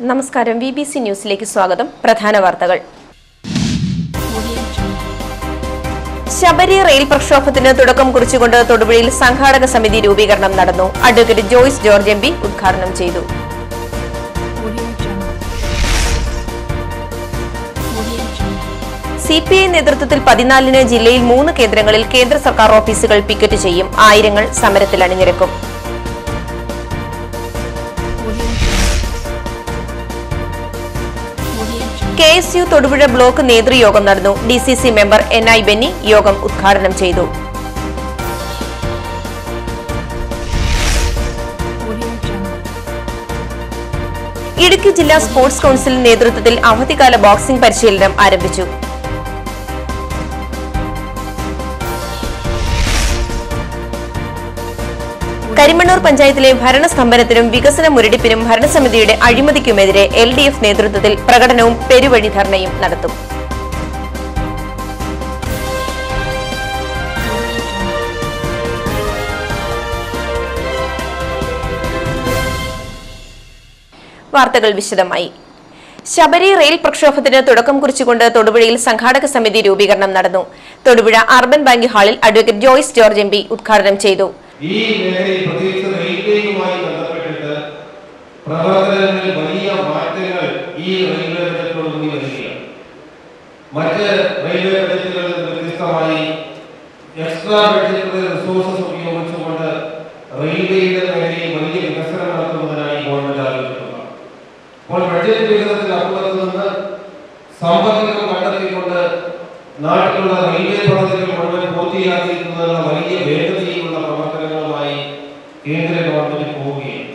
നമസ്കാരം BBC ന്യൂസിലേക്ക് സ്വാഗതം. പ്രധാന വാർത്തകൾ. ശബരി റെയിൽ പ്രക്ഷോഭത്തിന് തുടക്കം കുറിച്ചുകൊണ്ട് തൊടുപുഴയിൽ സംഘാടക സമിതി രൂപീകരണം നടന്നു. അഡ്വക്കേറ്റ് ജോയ്സ് ജോർജ് MP ഉദ്ഘാടനം ചെയ്തു. CPI നേതൃത്വത്തിൽ 14-ന് ജില്ലയിൽ 3 കേന്ദ്രങ്ങളിൽ കേന്ദ്ര സർക്കാർ ഓഫീസുകൾ പിക്കറ്റ് ചെയ്യും. ആയിരങ്ങൾ സമരത്തിൽ അണിനിരക്കും. KSU തൊടുപുഴ ബ്ലോക്ക് നേതൃയോഗം നടന്നു. DCC മെമ്പർ NI ബെന്നി യോഗം ഉദ്ഘാടനം ചെയ്തു. ഇടുക്കി ജില്ലാ സ്പോർട്സ് കൌൺസിൽ നേതൃത്വത്തിൽ അവധിക്കാല ബോക്സിംഗ് പരിശീലനം ആരംഭിച്ചു. കരിമണ്ണൂർ പഞ്ചായത്തിലെ ഭരണസ്തംഭനത്തിനും വികസന മുരടിപ്പിനും ഭരണസമിതിയുടെ അഴിമതിക്കുമെതിരെ LDF നേതൃത്വത്തിൽ പ്രകടനവും പെരുവഴി ധർണയും നടത്തും. വാർത്തകൾ വിശദമായി. ശബരി റെയിൽ പ്രക്ഷോഭത്തിന് തുടക്കം കുറിച്ചുകൊണ്ട് തൊടുപുഴയിൽ സംഘാടക സമിതി രൂപീകരണം നടന്നു. തൊടുപുഴ അർബൻ ബാങ്ക് ഹാളിൽ അഡ്വക്കേറ്റ് ജോയ്സ് ജോർജ് MP ഉദ്ഘാടനം ചെയ്തു. ഈ മേഖലയിൽ പ്രത്യേകിച്ച് റെയിൽവേയുമായി ബന്ധപ്പെട്ടിട്ട് പ്രവർത്തനങ്ങളിൽ വലിയ മാറ്റങ്ങൾ ഈ റെയിൽവേ ബജറ്റോടുകൂടി വരികയാണ്. മറ്റ് റെയിൽവേ ബജറ്റുകളിൽ നിന്ന് വ്യത്യസ്തമായി എക്സ്ട്രാ ബഡ്ജറ്ററി റിസോഴ്സസ് ഉപയോഗിച്ചുകൊണ്ട് റെയിൽവേയുടെ മേഖലയിൽ വലിയ വികസനം നടത്തുന്നതിനായി ഗവൺമെന്റ് ആലോചിക്കുന്നു. അപ്പോൾ ബഡ്ജറ്റ് വികസനത്തിന് അപ്പുറത്ത് നിന്ന് സാമ്പത്തികം കണ്ടെത്തിക്കൊണ്ട് നാട്ടിലുള്ള റെയിൽവേ പദ്ധതികൾ മുഴുവൻ പൂർത്തിയാക്കിയിരിക്കുന്നതിനുള്ള വലിയ വേഗതയിലുള്ള പ്രവർത്തനങ്ങളുമായി കേന്ദ്ര ഗവൺമെന്റ് പോവുകയാണ്.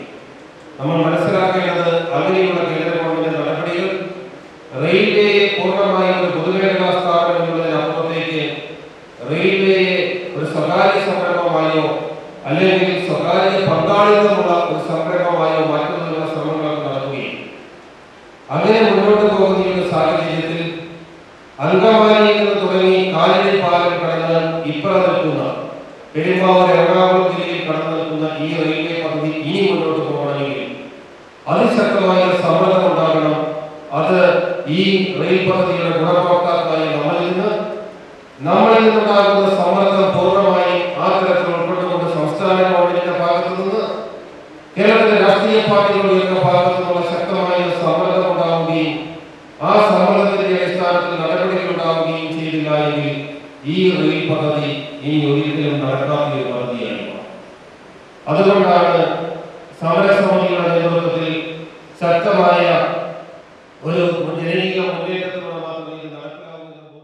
നമ്മൾ മനസ്സിലാക്കേണ്ടത് അങ്ങനെയുള്ള കേന്ദ്ര ഗവൺമെന്റ് നടപടികൾ റെയിൽവേയെ പൂർണ്ണമായും ഒരു പൊതുമേഖലാ സ്ഥാപനം എന്നുള്ളതിനപ്പുറത്തേക്ക് റെയിൽവേയെ ഒരു സ്വകാര്യ സംരംഭമായോ അല്ലെങ്കിൽ സ്വകാര്യ പങ്കാളിത്തമുള്ള ഒരു സംരംഭമായോ മാറ്റുന്നതിനുള്ള ശ്രമങ്ങൾ നടക്കുകയാണ്. അങ്ങനെ മുന്നോട്ട് പോകുന്ന ഒരു സാഹചര്യത്തിൽ അങ്കമാലിയിൽ നിന്ന് തുടങ്ങി കാലടി പാലം കടന്ന് ഇപ്പറ നിൽക്കുന്ന പെരുമ്പാവൂർ എറണാകുളം ജില്ലയിൽ കടന്നു നിൽക്കുന്ന ഈ റെയിൽവേ പദ്ധതി ഇനി മുന്നോട്ട് പോകണമെങ്കിൽ അതിശക്തമായ സമ്മർദ്ദം ഉണ്ടാകണം. അത് ഈ റെയിൽ പദ്ധതിയുടെ ഗുണഭോക്താക്കളായ നമ്മളിൽ നിന്നുണ്ടാകുന്ന സമ്മർദ്ദം പൂർണ്ണമായി ആ തരത്തിൽ ഉൾപ്പെട്ടുകൊണ്ട് സംസ്ഥാന ഗവൺമെന്റിന്റെ ഭാഗത്തു നിന്ന് കേരളത്തിലെ രാഷ്ട്രീയ പാർട്ടികളുടെ ഭാഗത്തു നിന്നുള്ള ശക്തമായ സമ്മർദ്ദം ഉണ്ടാവുകയും ആ സമ്മർദ്ദത്തിന്റെ അടിസ്ഥാനത്തിൽ നടപടികൾ ഉണ്ടാവുകയും ചെയ്തില്ല എങ്കിൽ ഈ റെയിൽ പദ്ധതി ഇനി ഒരിക്കലും നടക്കാത്ത ഒരു പദ്ധതിയായിരുന്നു. അതുകൊണ്ടാണ് സമരസമിതിയുടെ നേതൃത്വത്തിൽ ശക്തമായ ഒരു ജനകീയ മുന്നേറ്റത്തിനുള്ള മാർഗത്തിൽ നടപ്പിലാവുന്നത്.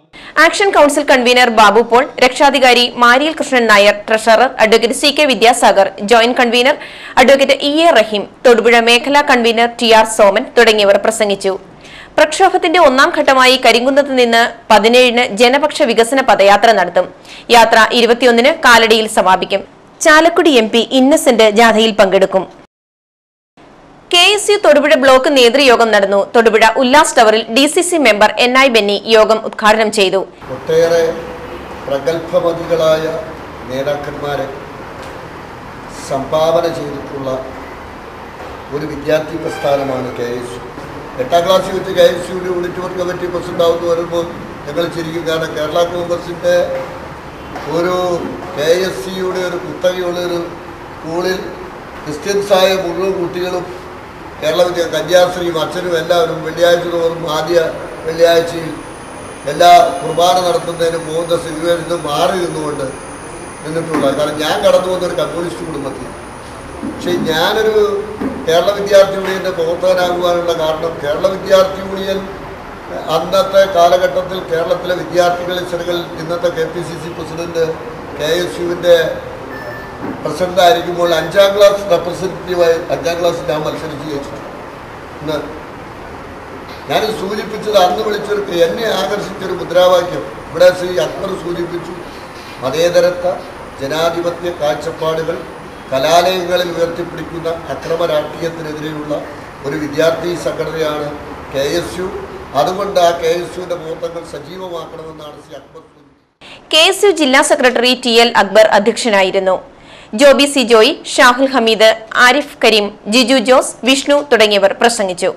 Action council convener Babu Paul, രക്ഷാധികാരി Mariyal Krishnan Nair, treasurer advocate CK Vidyasagar, joint convener advocate EA Raheem, Thodupuzha മേഖലാ കൺവീനർ TR സോമൻ തുടങ്ങിയവർ പ്രസംഗിച്ചു. പ്രക്ഷോഭത്തിന്റെ ഒന്നാം ഘട്ടമായി കരിങ്കുന്നത്ത് നിന്ന് 17-ന് ജനപക്ഷ വികസന പദയാത്ര നടത്തും. യാത്ര 21-ന് കാലടിയിൽ സമാപിക്കും. ചാലക്കുടി MP ഇന്നസെന്റ് ജാഥയിൽ പങ്കെടുക്കും. KSU തൊടുപുഴ ബ്ലോക്ക് നേതൃയോഗം നടന്നു. തൊടുപുഴ ഉല്ലാസ് ടവറിൽ DCC മെമ്പർ NI ബെന്നി യോഗം ഉദ്ഘാടനം ചെയ്തു. ഒട്ടേറെ പ്രഗത്ഭമതികളായ നേതാക്കന്മാരെ സംഭാവന ചെയ്തിട്ടുള്ള ഒരു വിദ്യാർത്ഥി പ്രസ്ഥാനമാണ് KSU. 8ാം ക്ലാസ്സിൽ വെച്ച് KSUവിൻ്റെ ഓഡിറ്റോറിയം കമ്മിറ്റി പ്രസിഡന്റ് ആവുന്നു വരുമ്പോൾ ഞങ്ങൾ ചിരിക്കും. കാരണം കേരള കോൺഗ്രസിൻ്റെ ഒരു KSUയുടെ ഒരു കുത്തകയുള്ളൊരു സ്കൂളിൽ ക്രിസ്ത്യൻസായ മുഴുവൻ കുട്ടികളും കേരള കന്യാസ്ത്രീയും അച്ഛനും എല്ലാവരും വെള്ളിയാഴ്ച തോറും ആദ്യ വെള്ളിയാഴ്ചയിൽ എല്ലാ കുർബാന നടത്തുന്നതിന് പോകുന്ന സിനിമയിൽ നിന്ന് മാറി നിന്നുകൊണ്ട് നിന്നിട്ടുള്ള. കാരണം ഞാൻ കടന്നു വന്നൊരു കമ്മ്യൂണിസ്റ്റ് കുടുംബത്തിൽ. പക്ഷേ ഞാനൊരു കേരള വിദ്യാർത്ഥി യൂണിയൻ്റെ പ്രവർത്തകനാകുവാനുള്ള കാരണം കേരള വിദ്യാർത്ഥി യൂണിയൻ അന്നത്തെ കാലഘട്ടത്തിൽ കേരളത്തിലെ വിദ്യാർത്ഥികൾ ഇന്നത്തെ KPCC പ്രസിഡന്റ് KSUവിൻ്റെ പ്രസിഡന്റായിരിക്കുമ്പോൾ 5ാം ക്ലാസ് റെപ്രസെൻറ്റേറ്റീവായി 5ാം ക്ലാസ് ഞാൻ മത്സരിച്ച് ജയിച്ചിട്ടുണ്ട്. ഞാൻ സൂചിപ്പിച്ചത് അന്ന് വിളിച്ചൊരു എന്നെ ആകർഷിച്ചൊരു മുദ്രാവാക്യം ഇവിടെ ശ്രീ അക്ബർ സൂചിപ്പിച്ചു. മതേതരത്വ ജനാധിപത്യ കാഴ്ചപ്പാടുകൾ കലാലയങ്ങളിൽ ഉയർത്തിപ്പിടിക്കുന്ന അക്രമ രാഷ്ട്രീയത്തിനെതിരെയുള്ള ഒരു വിദ്യാർത്ഥി സംഘടനയാണ് KSU. അതുകൊണ്ട് ആ KSUവിൻ്റെ പ്രവർത്തനങ്ങൾ സജീവമാക്കണമെന്നാണ് ശ്രീ അക്ബർ. KSU ജില്ലാ സെക്രട്ടറി TL അക്ബർ അധ്യക്ഷനായിരുന്നു. ജോബി സി ജോയി, ഷാഹുൽ ഹമീദ്, ആരിഫ് കരീം, ജിജു ജോസ്, വിഷ്ണു തുടങ്ങിയവർ പ്രസംഗിച്ചു.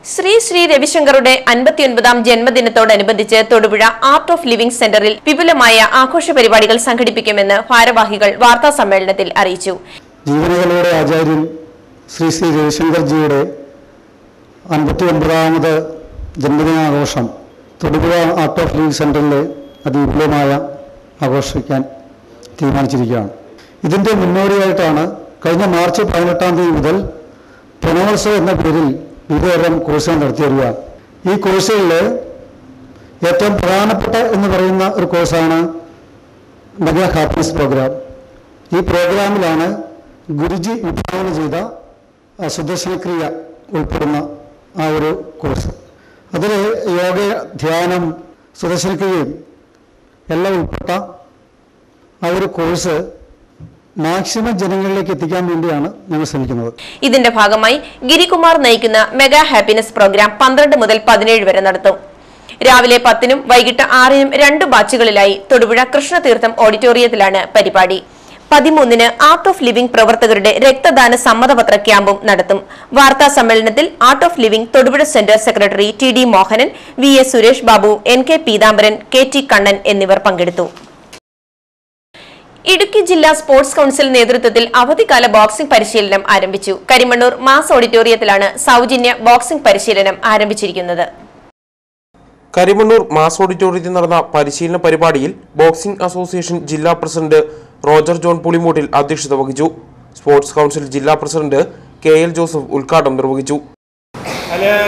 ശ്രീ ശ്രീ രവിശങ്കറുടെ 59ാം ജന്മദിനത്തോടനുബന്ധിച്ച് തൊടുപുഴ ആർട്ട് ഓഫ് ലിവിംഗ് സെന്ററിൽ വിപുലമായ ആഘോഷ പരിപാടികൾ സംഘടിപ്പിക്കുമെന്ന് ഭാരവാഹികൾ വാർത്താ സമ്മേളനത്തിൽ അറിയിച്ചു. ജീവനകളുടെ ആചാര്യൻ ശ്രീ ശ്രീ രവിശങ്കർജിയുടെ 59ാമത് ജന്മദിനാഘോഷം തൊടുപുഴ ആർട്ട് ഓഫ് ലിവിംഗ് സെന്ററിൽ അതിവിപുലമായ ആഘോഷിക്കാൻ തീരുമാനിച്ചിരിക്കുകയാണ്. ഇതിൻ്റെ മുന്നോടിയായിട്ടാണ് കഴിഞ്ഞ മാർച്ച് 18 തീയതി മുതൽ പ്രണവോത്സവം എന്ന പേരിൽ വിവിധതരം കോഴ്സുകൾ നടത്തി വരിക. ഈ കോഴ്സുകളിൽ ഏറ്റവും പ്രധാനപ്പെട്ട എന്ന് പറയുന്ന ഒരു കോഴ്സാണ് മെഗാ ഹാപ്പിനെസ് പ്രോഗ്രാം. ഈ പ്രോഗ്രാമിലാണ് ഗുരുജി വിഭാവന ചെയ്ത സുദർശനക്രിയ ഉൾപ്പെടുന്ന ആ ഒരു കോഴ്സ്. അതിൽ യോഗ, ധ്യാനം, സുദർശനക്രിയയും എല്ലാം ഉൾപ്പെട്ട ആ ഒരു കോഴ്സ് മാക്സിമം ജനങ്ങളിലേക്ക് എത്തിക്കാൻ വേണ്ടിയാണ് ഞങ്ങൾ ശ്രമിക്കുന്നത്. ഇതിന്റെ ഭാഗമായി ഗിരികുമാർ നയിക്കുന്ന മെഗാ ഹാപ്പിനെസ് പ്രോഗ്രാം 12 മുതൽ 17 വരെ നടത്തും. രാവിലെ 10-നും വൈകിട്ട് 6-നും 2 ബാച്ചുകളിലായി തൊടുപുഴ കൃഷ്ണതീർത്ഥം ഓഡിറ്റോറിയത്തിലാണ് പരിപാടി. 13-ന് ആർട്ട് ഓഫ് ലിവിംഗ് പ്രവർത്തകരുടെ രക്തദാന സമ്മതപത്ര ക്യാമ്പും നടത്തും. വാർത്താ സമ്മേളനത്തിൽ art of living Thodupuzha centre secretary TD Mohanan, VS Suresh Babu, NK Peethambaran, KT Kannan എന്നിവർ പങ്കെടുത്തു. ഇടുക്കി ജില്ലാ സ്പോർട്സ് കൌൺസിൽ നേതൃത്വത്തിൽ അവധിക്കാല ബോക്സിംഗ് പരിശീലനം ആരംഭിച്ചു. കരിമണ്ണൂർ മാസ് ഓഡിറ്റോറിയത്തിലാണ് സൗജന്യ ബോക്സിംഗ് പരിശീലനം ആരംഭിച്ചിരിക്കുന്നത്. കരിമണ്ണൂർ മാസ് ഓഡിറ്റോറിയത്തിൽ നടന്ന പരിശീലന പരിപാടിയിൽ ബോക്സിംഗ് അസോസിയേഷൻ ജില്ലാ പ്രസിഡന്റ് റോജർ ജോൺ പുളിമൂട്ടിൽ അധ്യക്ഷത വഹിച്ചു. സ്പോർട്സ് കൌൺസിൽ ജില്ലാ പ്രസിഡന്റ് KL ജോസഫ് ഉദ്ഘാടനം നിർവഹിച്ചു.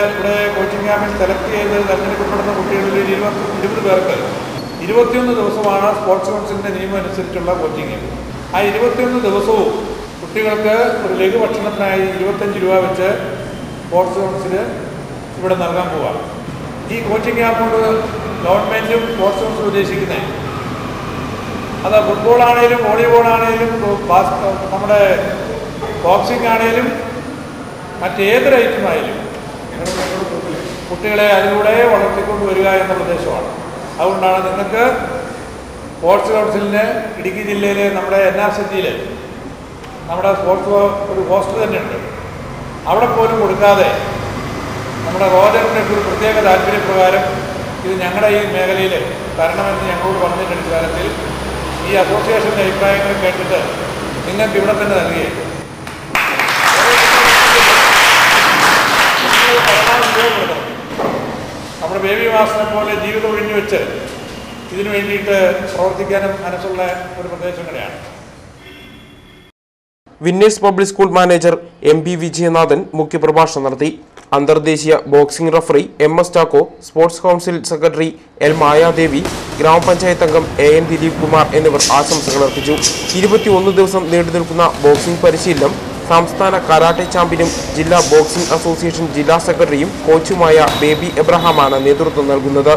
ഇവിടെ കോച്ചിങ് ക്യാമ്പിൽ സെലക്ട് ചെയ്ത് തെരഞ്ഞെടുക്കപ്പെടുന്ന കുട്ടികളിൽ 20 പേർക്ക് 21 ദിവസമാണ് സ്പോർട്സ് കൗൺസിലിൻ്റെ നിയമം അനുസരിച്ചുള്ള കോച്ചിങ്. ആ 21 ദിവസവും കുട്ടികൾക്ക് ഒരു ലഘുഭക്ഷണത്തിനായി 25 രൂപ വെച്ച് സ്പോർട്സ് കൗൺസിൽ ഇവിടെ നൽകാൻ പോവാം. ഈ കോച്ചിങ് ക്യാമ്പോട് ഗവൺമെൻറ്റും സ്പോർട്സ് കൗൺസിൽ ഉദ്ദേശിക്കുന്നത് അത് ഫുട്ബോളാണേലും വോളിബോളാണേലും നമ്മുടെ ബോക്സിംഗ് ആണേലും മറ്റേതൊരു ഐറ്റമായാലും കുട്ടികളെ അതിലൂടെ വളർത്തിക്കൊണ്ട് വരിക എന്ന ഉദ്ദേശമാണ്. അതുകൊണ്ടാണ് നിങ്ങൾക്ക് സ്പോർട്സ് കൗൺസിലിന് ഇടുക്കി ജില്ലയിലെ നമ്മുടെ NRCGയിൽ നമ്മുടെ സ്പോർട്സ് ഒരു ഹോസ്റ്റൽ തന്നെയുണ്ട്. അവിടെ പോലും കൊടുക്കാതെ നമ്മുടെ റോജറിൻ്റെ ഒരു പ്രത്യേക താല്പര്യപ്രകാരം ഇത് ഞങ്ങളുടെ ഈ മേഖലയിൽ തരണമെന്ന് ഞങ്ങളോട് പറഞ്ഞതിൻ്റെ അടിസ്ഥാനത്തിൽ ഈ അസോസിയേഷൻ്റെ അഭിപ്രായങ്ങൾ കേട്ടിട്ട് നിങ്ങൾക്ക് ഇവിടെ തന്നെ നൽകുകയും നമ്മുടെ ബേബി മാസ്റ്ററിനെ പോലെ ജീവിതം ഒഴിഞ്ഞു വെച്ച് ഇതിനു വേണ്ടിയിട്ട് പ്രവർത്തിക്കാനും മനസ്സുള്ള ഒരു പ്രദേശം കൂടെയാണ്. Winners public school manager MP വിജയനാഥൻ മുഖ്യപ്രഭാഷണം നടത്തി. അന്തർദേശീയ boxing referee MS Chacko, sports council secretary L Mayadevi, ഗ്രാമപഞ്ചായത്ത് അംഗം AN ദിലീപ് കുമാർ എന്നിവർ ആശംസകൾ അർപ്പിച്ചു. 21 ദിവസം നീണ്ടുനിൽക്കുന്ന ബോക്സിംഗ് പരിശീലനം സംസ്ഥാന കരാട്ടെ ചാമ്പ്യനും ജില്ലാ ബോക്സിംഗ് അസോസിയേഷൻ ജില്ലാ സെക്രട്ടറിയും കോച്ചുമായ ബേബി എബ്രഹാമാണ് നേതൃത്വം നൽകുന്നത്.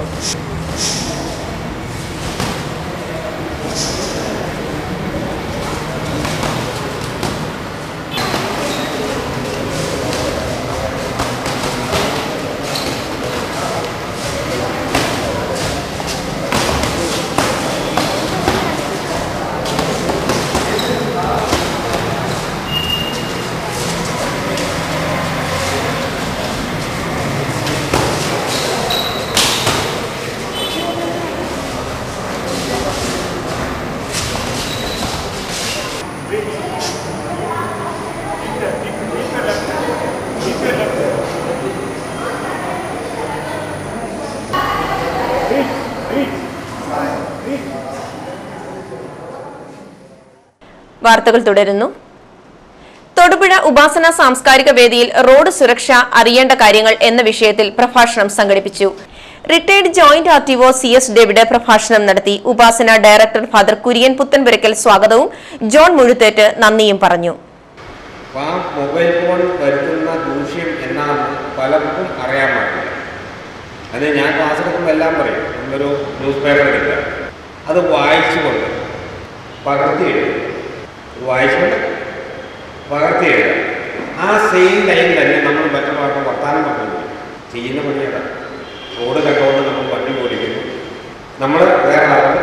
വാർത്തകൾ തുടരുന്നു. തൊടുപുഴ ഉപാസന സാംസ്കാരിക വേദിയിൽ റോഡ് സുരക്ഷ അറിയേണ്ട കാര്യങ്ങൾ എന്ന വിഷയത്തിൽ പ്രഭാഷണം സംഘടിപ്പിച്ചു. Retired joint RTO CS David പ്രഭാഷണം നടത്തി. ഉപാസന ഡയറക്ടർ ഫാദർ കുര്യൻ പുത്തൻപുരയ്ക്കൽ സ്വാഗതവും ജോൺ മുഴുത്തേറ്റ് നന്ദിയും പറഞ്ഞു. മൊബൈൽ ഫോൺ വരുത്തുന്ന ദൂഷ്യം എന്നാണെന്ന് പലർക്കും അറിയാൻ പാടില്ല. അത് ഞാൻ ക്ലാസ് എടുക്കുമ്പോൾ എല്ലാം പറയും. നമ്മളൊരു ന്യൂസ് പേപ്പർ എടുക്കുക, അത് വായിച്ചുകൊണ്ട് പകർത്തിയെഴുതുക, വായിച്ചുകൊണ്ട് പകർത്തിയെഴുതുക. ആ സെയിം ടൈം തന്നെ നമ്മൾ മറ്റുള്ളവർക്ക് വർത്താനം പറഞ്ഞു ചെയ്യുന്ന പണിയാണ്. റോഡ് കണ്ടുകൊണ്ട് നമ്മൾ വണ്ടി ഓടിക്കുന്നു, നമ്മൾ വേറെ ആൾക്ക്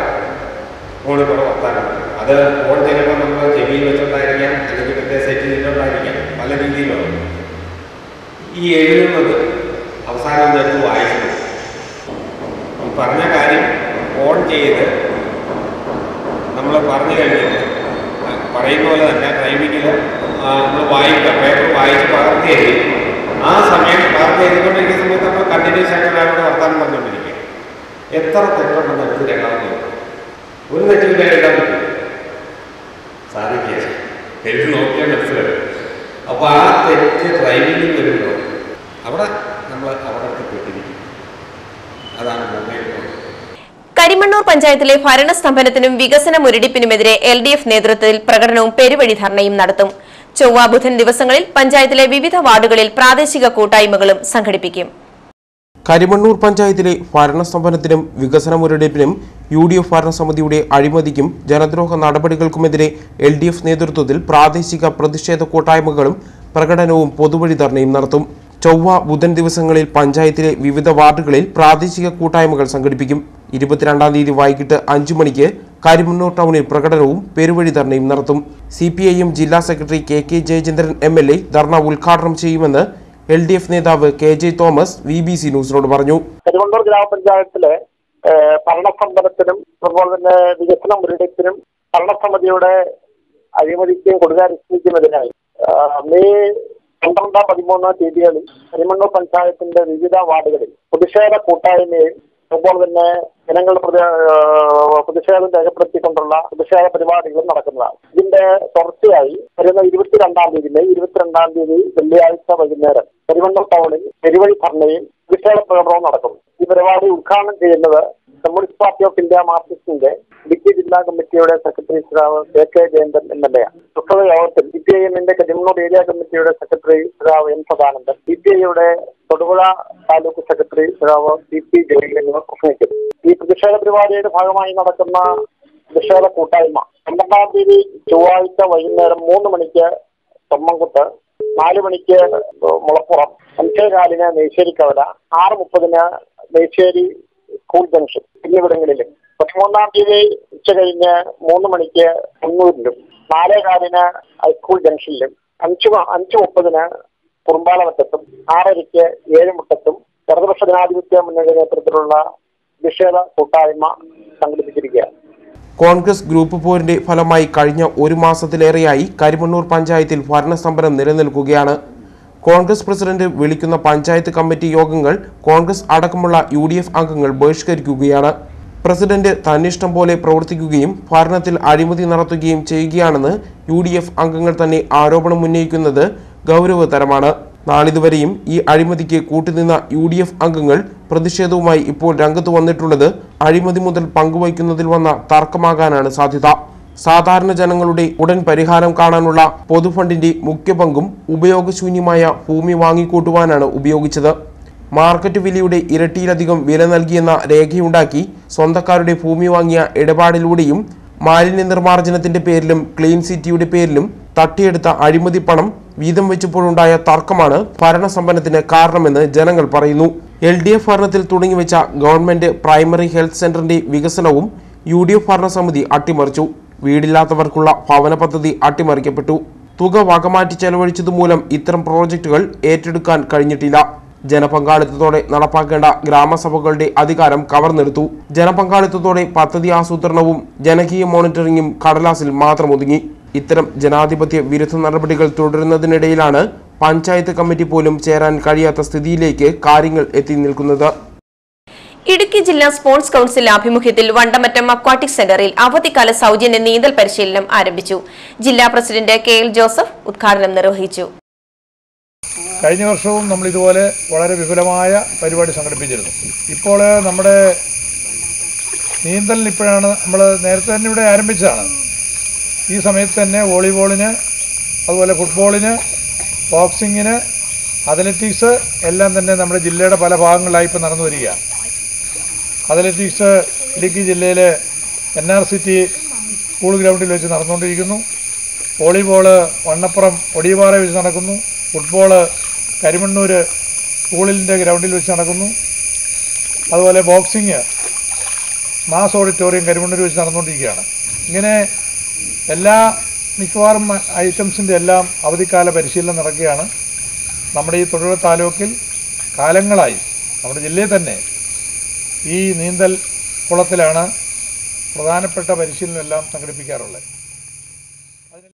ഫോണിൽ കൂടെ വർത്താനം. അത് ഫോൺ ചിലപ്പോൾ നമ്മൾ ചെവിയിൽ വെച്ചോണ്ടായിരിക്കാം, അല്ലെങ്കിൽ മറ്റേ സെറ്റ് ചെയ്തിട്ടുണ്ടായിരിക്കാം, പല രീതിയിലാണ്. ഈ എഴുതുന്നത് പറഞ്ഞ കാര്യം ഓൺ ചെയ്ത് നമ്മൾ പറഞ്ഞു കഴിഞ്ഞിട്ട് പറയുന്ന പോലെ തന്നെ ഡ്രൈവിങ്ങിൽ നമ്മൾ വായിക്കുക, പേപ്പർ വായിച്ച് പകർത്തി എഴുതി ആ സമയം പകർത്തി എഴുതിക്കൊണ്ടിരിക്കുന്ന സമയത്ത് നമ്മൾ കണ്ടിന്യൂസ് ആയിട്ട് ഒരാളോട് വർത്താനം പറഞ്ഞുകൊണ്ടിരിക്കുക. എത്ര തെറ്റുണ്ടെന്ന് എടുത്ത് രണ്ടാമത് ഒരു തെറ്റിൽ എഴുതാൻ പറ്റും, സാധിക്കുക, എഴുതി നോക്കിയാൽ മനസ്സിലാവും. അപ്പോൾ ആ തെറ്റ് ഡ്രൈവിങ്ങിൽ വരുമ്പോൾ അവിടെ നമ്മൾ അപകടത്തിൽപ്പെട്ടിരിക്കും. അതാണ് മൊബൈൽ ഫോൺ. കരിമണ്ണൂർ പഞ്ചായത്തിലെ ഭരണസ്തംഭനത്തിനും വികസന മുരടിപ്പിനുമെതിരെ LDF നേതൃത്വത്തിൽ പ്രകടനവും പെരുവഴി ധർണയും നടത്തും. ചൊവ്വ ബുധൻ ദിവസങ്ങളിൽ പഞ്ചായത്തിലെ വിവിധ വാർഡുകളിൽ പ്രാദേശിക കൂട്ടായ്മകളും സംഘടിപ്പിക്കും. കരിമണ്ണൂർ പഞ്ചായത്തിലെ ഭരണസ്തംഭനത്തിനും വികസന മുരടിപ്പിനും UDF ഭരണസമിതിയുടെ അഴിമതിക്കും ജനദ്രോഹ നടപടികൾക്കുമെതിരെ LDF നേതൃത്വത്തിൽ പ്രാദേശിക പ്രതിഷേധ കൂട്ടായ്മകളും പ്രകടനവും പൊതുവഴി ധർണയും നടത്തും. ചൊവ്വ ബുധൻ ദിവസങ്ങളിൽ പഞ്ചായത്തിലെ വിവിധ വാർഡുകളിൽ പ്രാദേശിക കൂട്ടായ്മകൾ സംഘടിപ്പിക്കും. 22-ാം തീയതി വൈകിട്ട് 5 മണിക്ക് കരിമണ്ണൂർ ടൗണിൽ പ്രകടനവും പെരുവഴി ധർണയും നടത്തും. CPIM ജില്ലാ സെക്രട്ടറി KK ജയചന്ദ്രൻ MLA ധർണ ഉദ്ഘാടനം ചെയ്യുമെന്ന് LDF നേതാവ് KJ തോമസ് VBC ന്യൂസിനോട് പറഞ്ഞു. കരിമണ്ണൂർ ഗ്രാമപഞ്ചായത്തിലെ ഭരണസ്തംഭനത്തിനും അതുപോലെ തന്നെ വികസന മുരടിപ്പിനും ഭരണസമിതിയുടെ അഴിമതിക്കും കൊടുങ്കാരിക്കുമെതിരായി മെയ് 12-13 തീയതികളിൽ കരിമണ്ണൂർ പഞ്ചായത്തിന്റെ വിവിധ വാർഡുകളിൽ പ്രതിഷേധ കൂട്ടായ്മയും അതുപോലെ തന്നെ ജനങ്ങളുടെ പ്രതിഷേധം രേഖപ്പെടുത്തിക്കൊണ്ടുള്ള പ്രതിഷേധ പരിപാടികളും നടക്കുന്നതാണ്. ഇതിന്റെ തുടർച്ചയായി വരുന്ന 22-ാം തീയതി മെയ് 22-ാം തീയതി വെള്ളിയാഴ്ച വൈകുന്നേരം കരിമണ്ണൂർ ടൗണിൽ പെരുവഴി ധർണയും പ്രതിഷേധ പ്രകടനവും നടക്കും. ഈ പരിപാടി ഉദ്ഘാടനം ചെയ്യുന്നത് കമ്മ്യൂണിസ്റ്റ് പാർട്ടി ഓഫ് ഇന്ത്യ മാർക്സിസ്റ്റിന്റെ ഇടുക്കി ജില്ലാ കമ്മിറ്റിയുടെ secretary Shri KK Jayachandran MLA. പ്രസ്തുത യോഗത്തിൽ CPIMന്റെ കരിമണ്ണൂർ ഏരിയ കമ്മിറ്റിയുടെ സെക്രട്ടറി ശ്രീ N സദാനന്ദൻ, CPIയുടെ തൊടുപുഴ താലൂക്ക് സെക്രട്ടറി ശ്രീ CP ജലീൽ എന്നിവർ പ്രസംഗിക്കും. ഈ പ്രതിഷേധ പരിപാടിയുടെ ഭാഗമായി നടക്കുന്ന പ്രതിഷേധ കൂട്ടായ്മ 12-ാം തീയതി ചൊവ്വാഴ്ച വൈകുന്നേരം 3 മണിക്ക് തൊമ്മൻകുത്ത്, 4 മണിക്ക് മുളപ്പുറം, 5:15 നെയ്ശ്ശേരിക്കവല, 6:30 നെയ്ശ്ശേരി സ്കൂൾ ജംഗ്ഷൻ എന്നിവിടങ്ങളിലും 13-ാം തീയതി ഉച്ച കഴിഞ്ഞ് 3 മണിക്ക് കണ്ണൂരിലും, 4:15 ഹൈസ്കൂൾ ജംഗ്ഷനിലും, 5:30 കുറുമ്പാലമറ്റത്തും, 6:30 ഏഴുമുട്ടത്തും ഇടതുപക്ഷ ജനാധിപത്യ മുന്നണി നേതൃത്വത്തിലുള്ള പ്രതിഷേധ കൂട്ടായ്മ സംഘടിപ്പിച്ചിരിക്കുകയാണ്. കോൺഗ്രസ് ഗ്രൂപ്പ് പോരിന്റെ ഫലമായി കഴിഞ്ഞ 1 മാസത്തിലേറെയായി കരിമണ്ണൂർ പഞ്ചായത്തിൽ ഭരണസ്തംഭനം നിലനിൽക്കുകയാണ്. കോൺഗ്രസ് പ്രസിഡന്റ് വിളിക്കുന്ന പഞ്ചായത്ത് കമ്മിറ്റി യോഗങ്ങൾ കോൺഗ്രസ് അടക്കമുള്ള UDF അംഗങ്ങൾ ബഹിഷ്കരിക്കുകയാണ്. പ്രസിഡന്റ് തന്നിഷ്ടം പോലെ പ്രവർത്തിക്കുകയും ഭരണത്തിൽ അഴിമതി നടത്തുകയും ചെയ്യുകയാണെന്ന് UDF അംഗങ്ങൾ തന്നെ ആരോപണം ഉന്നയിക്കുന്നത് ഗൗരവതരമാണ്. നാളിതുവരെയും ഈ അഴിമതിക്ക് കൂട്ടുനിന്ന UDF അംഗങ്ങൾ പ്രതിഷേധവുമായി ഇപ്പോൾ രംഗത്ത് വന്നിട്ടുള്ളത് അഴിമതി മുതൽ പങ്കുവയ്ക്കുന്നതിൽ വന്ന തർക്കമാകാനാണ് സാധ്യത. സാധാരണ ജനങ്ങളുടെ ഉടൻ പരിഹാരം കാണാനുള്ള പൊതുഫണ്ടിന്റെ മുഖ്യ പങ്കും ഉപയോഗശൂന്യമായ ഭൂമി വാങ്ങിക്കൂട്ടുവാനാണ് ഉപയോഗിച്ചത്. മാർക്കറ്റ് വിലയുടെ ഇരട്ടിയിലധികം വില നൽകിയെന്ന രേഖയുണ്ടാക്കി സ്വന്തക്കാരുടെ ഭൂമി വാങ്ങിയ ഇടപാടിലൂടെയും മാലിന്യ നിർമ്മാർജ്ജനത്തിന്റെ പേരിലും ക്ലീൻ സിറ്റിയുടെ പേരിലും തട്ടിയെടുത്ത അഴിമതി പണം വീതം വെച്ചപ്പോഴുണ്ടായ തർക്കമാണ് ഭരണസ്തംഭനത്തിന് കാരണമെന്ന് ജനങ്ങൾ പറയുന്നു. LDF ഭരണത്തിൽ തുടങ്ങിവെച്ച ഗവൺമെന്റ് പ്രൈമറി ഹെൽത്ത് സെന്ററിന്റെ വികസനവും UDF ഭരണസമിതി അട്ടിമറിച്ചു. വീടില്ലാത്തവർക്കുള്ള ഭവന പദ്ധതി അട്ടിമറിക്കപ്പെട്ടു. തുക വകമാറ്റി ചെലവഴിച്ചതുമൂലം ഇത്തരം പ്രോജക്റ്റുകൾ ഏറ്റെടുക്കാൻ കഴിഞ്ഞിട്ടില്ല. ജനപങ്കാളിത്തത്തോടെ നടപ്പാക്കേണ്ട ഗ്രാമസഭകളുടെ അധികാരം കവർന്നെടുത്തു. ജനപങ്കാളിത്തത്തോടെ പദ്ധതി ആസൂത്രണവും ജനകീയ മോണിറ്ററിംഗും കടലാസിൽ മാത്രം ഒതുങ്ങി. ഇത്തരം ജനാധിപത്യ വിരുദ്ധ നടപടികൾ തുടരുന്നതിനിടയിലാണ് പഞ്ചായത്ത് കമ്മിറ്റി പോലും ചേരാൻ കഴിയാത്ത സ്ഥിതിയിലേക്ക് കാര്യങ്ങൾ എത്തി നിൽക്കുന്നത്. ഇടുക്കി ജില്ലാ സ്പോർട്സ് കൌൺസിൽ ആഭിമുഖ്യത്തിൽ വണ്ടമറ്റം അക്വാട്ടിക് സെന്ററിൽ അവധിക്കാല സൗജന്യ നീന്തൽ പരിശീലനം ആരംഭിച്ചു. ജില്ലാ പ്രസിഡന്റ് KL ജോസഫ് ഉദ്ഘാടനം നിർവഹിച്ചു. കഴിഞ്ഞ വർഷവും നമ്മൾ ഇതുപോലെ വളരെ വിപുലമായ പരിപാടി സംഘടിപ്പിച്ചിരുന്നു. ഇപ്പോൾ നമ്മുടെ നീന്തലിന് ഇപ്പോഴാണ് നമ്മൾ നേരത്തെ തന്നെ ഇവിടെ ആരംഭിച്ചതാണ്. ഈ സമയത്ത് തന്നെ വോളിബോളിന്, അതുപോലെ ഫുട്ബോളിന്, ബോക്സിങ്ങിന്, അത്ലറ്റിക്സ് എല്ലാം തന്നെ നമ്മുടെ ജില്ലയുടെ പല ഭാഗങ്ങളിലായി ഇപ്പോൾ നടന്നു വരികയാണ്. അത്ലറ്റിക്സ് ഇടുക്കി ജില്ലയിലെ NRCT സ്കൂൾ ഗ്രൗണ്ടിൽ വെച്ച് നടന്നുകൊണ്ടിരിക്കുന്നു. വോളിബോള് വണ്ണപ്പുറം ഒടിയപാറ വെച്ച് നടക്കുന്നു. ഫുട്ബോള് കരിമണ്ണൂർ സ്കൂളിൻ്റെ ഗ്രൗണ്ടിൽ വെച്ച് നടക്കുന്നു. അതുപോലെ ബോക്സിങ് മാസ് ഓഡിറ്റോറിയം കരിമണ്ണൂർ വെച്ച് നടന്നുകൊണ്ടിരിക്കുകയാണ്. ഇങ്ങനെ എല്ലാ മിക്കവാറും ഐറ്റംസിൻ്റെ എല്ലാം അവധിക്കാല പരിശീലനം നടക്കുകയാണ്. നമ്മുടെ ഈ തൊടുപുഴ താലൂക്കിൽ കാലങ്ങളായി നമ്മുടെ ജില്ലയിൽ തന്നെ ഈ നീന്തൽ കുളത്തിലാണ് പ്രധാനപ്പെട്ട പരിശീലനമെല്ലാം സംഘടിപ്പിക്കാറുള്ളത്.